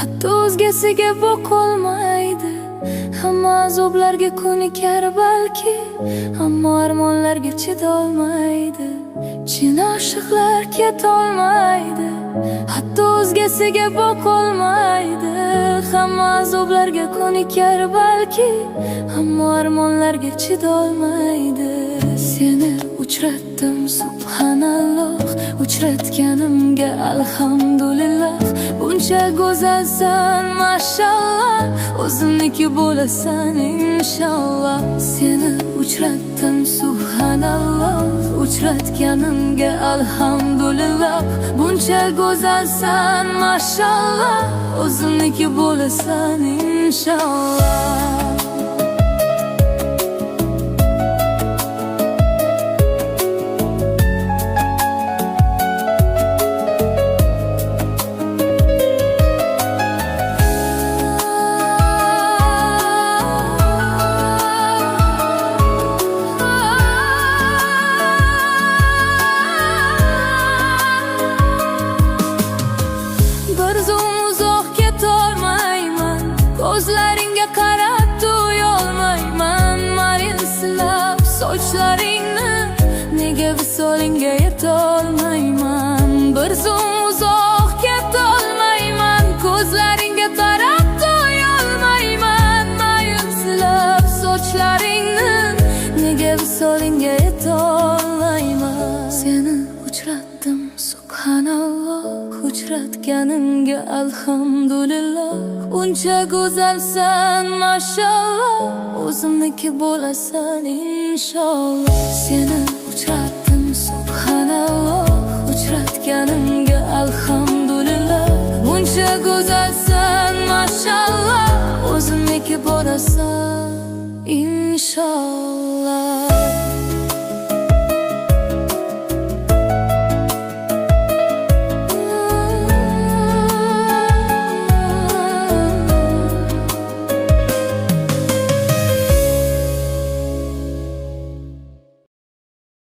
hatto o'zgasiga boqolmaydi. Hamma azoblarga ko'nikar balki, ammo armonlarga chidolmaydi. Chin oshiqlar ketolmaydi, hatto o'zgasiga boqolmaydi. Hamma azoblarga ko'nikar balki, ammo armonlarga chidolmaydi. Seni uchratdim subhanalloh, uchratganimga alhamdulillah. Buncha go'zalsan mashallah, o'zimniki bo'lasan inshaalloh. Seni uchratdim subhanalloh, uchratganimga alhamdulillah. Buncha go'zalsan mashallah, o'zimniki bo'lasan inshaalloh. Ko'zlaringga qarab to'yolmayman, mayin silab sochlaringni, nega visolingga yetolmayman. Bir zum uzoq ketolmayman, ko'zlaringga qarab to'yolmayman, mayin silab sochlaringni, nega visolingga yetolmayman. Seni uchratdim subhanalloh, uchratganimga alhamdulillah. Uncha go'zalsan mashallah, o'zimniki bo'lasan inshaalloh. Seni uchratdim subhanalloh, uchratganimga alhamdulillah. Uncha go'zalsan mashallah, o'zimniki bo'lasan inshaalloh.